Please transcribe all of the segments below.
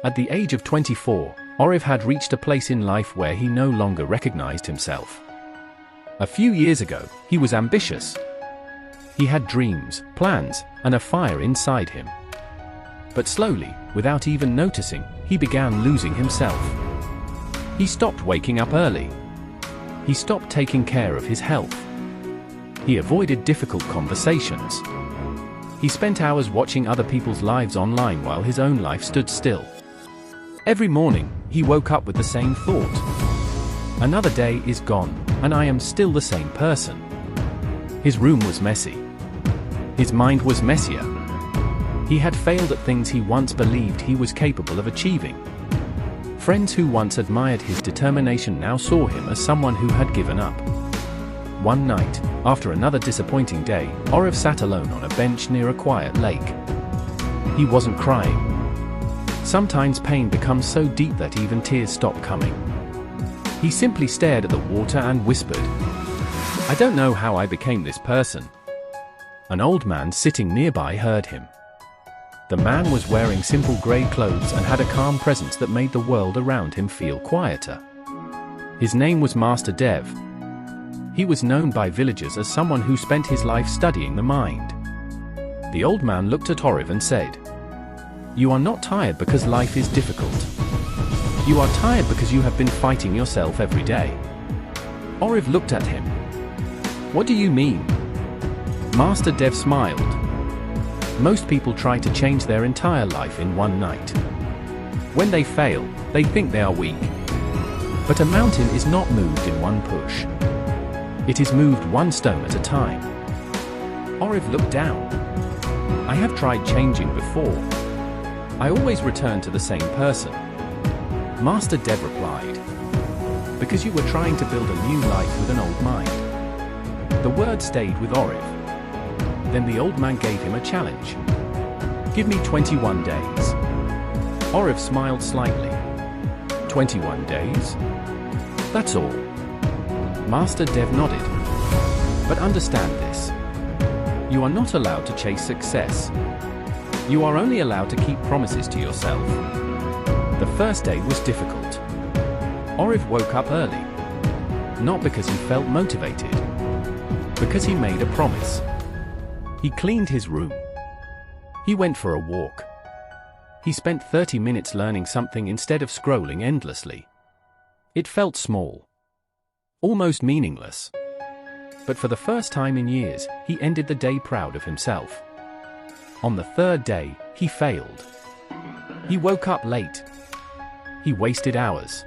At the age of 24, Aarav had reached a place in life where he no longer recognized himself. A few years ago, he was ambitious. He had dreams, plans, and a fire inside him. But slowly, without even noticing, he began losing himself. He stopped waking up early. He stopped taking care of his health. He avoided difficult conversations. He spent hours watching other people's lives online while his own life stood still. Every morning, he woke up with the same thought. Another day is gone, and I am still the same person. His room was messy. His mind was messier. He had failed at things he once believed he was capable of achieving. Friends who once admired his determination now saw him as someone who had given up. One night, after another disappointing day, Aarav sat alone on a bench near a quiet lake. He wasn't crying. Sometimes pain becomes so deep that even tears stop coming. He simply stared at the water and whispered, "I don't know how I became this person." An old man sitting nearby heard him. The man was wearing simple grey clothes and had a calm presence that made the world around him feel quieter. His name was Master Dev. He was known by villagers as someone who spent his life studying the mind. The old man looked at Aarav and said, "You are not tired because life is difficult. You are tired because you have been fighting yourself every day." Aarav looked at him. "What do you mean?" Master Dev smiled. Most people try to change their entire life in one night. When they fail, they think they are weak. But a mountain is not moved in one push. It is moved one stone at a time. Aarav looked down. "I have tried changing before. I always return to the same person." Master Dev replied, "Because you were trying to build a new life with an old mind." The word stayed with Aarav. Then the old man gave him a challenge. "Give me 21 days. Aarav smiled slightly. 21 days? That's all." Master Dev nodded. "But understand this. You are not allowed to chase success. You are only allowed to keep promises to yourself." The first day was difficult. Aarav woke up early. Not because he felt motivated. Because he made a promise. He cleaned his room. He went for a walk. He spent 30 minutes learning something instead of scrolling endlessly. It felt small. Almost meaningless. But for the first time in years, he ended the day proud of himself. On the third day, he failed. He woke up late. He wasted hours.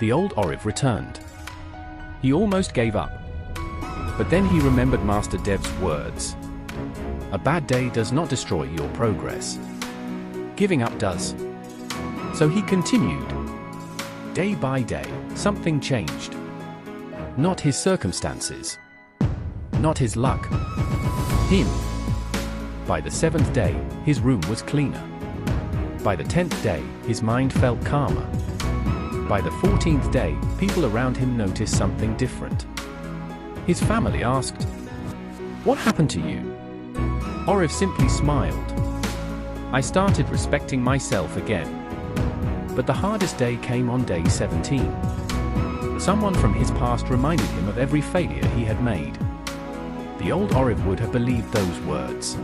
The old Aarav returned. He almost gave up. But then he remembered Master Dev's words. "A bad day does not destroy your progress. Giving up does." So he continued. Day by day, something changed. Not his circumstances. Not his luck. Him. By the 7th day, his room was cleaner. By the 10th day, his mind felt calmer. By the 14th day, people around him noticed something different. His family asked, "What happened to you?" Aarav simply smiled. "I started respecting myself again." But the hardest day came on day 17. Someone from his past reminded him of every failure he had made. The old Aarav would have believed those words.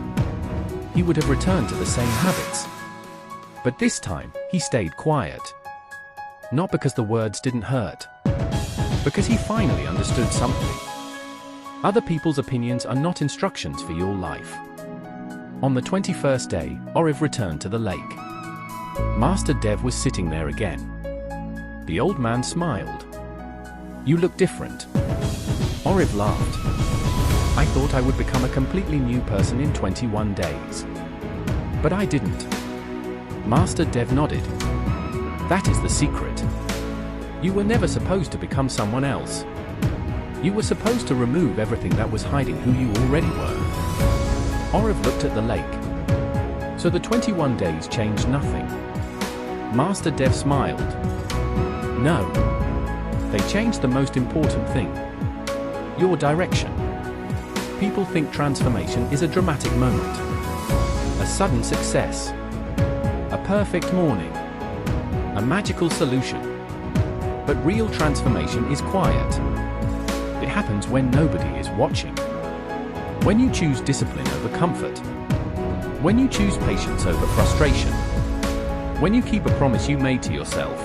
He would have returned to the same habits. But this time, he stayed quiet. Not because the words didn't hurt. Because he finally understood something. Other people's opinions are not instructions for your life. On the 21st day, Aarav returned to the lake. Master Dev was sitting there again. The old man smiled. "You look different." Aarav laughed. "I thought I would become a completely new person in 21 days. But I didn't." Master Dev nodded. "That is the secret. You were never supposed to become someone else. You were supposed to remove everything that was hiding who you already were." Aarav looked at the lake. So the 21 days changed nothing. Master Dev smiled. "No. They changed the most important thing. Your direction. People think transformation is a dramatic moment. A sudden success. A perfect morning. a magical solution. But real transformation is quiet. It happens when nobody is watching. When you choose discipline over comfort. When you choose patience over frustration. When you keep a promise you made to yourself.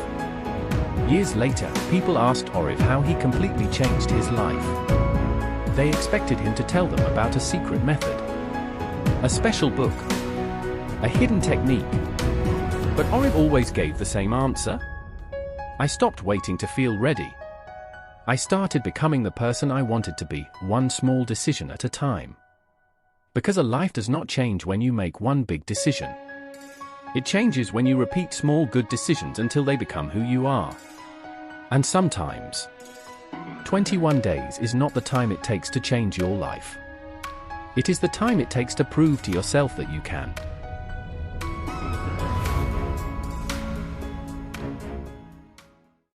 Years later, people asked Aarav how he completely changed his life. They expected him to tell them about a secret method, a special book, a hidden technique. But Aarav always gave the same answer. I stopped waiting to feel ready. I started becoming the person I wanted to be, one small decision at a time. Because a life does not change when you make one big decision. It changes when you repeat small good decisions until they become who you are. And sometimes, 21 days is not the time it takes to change your life. It is the time it takes to prove to yourself that you can.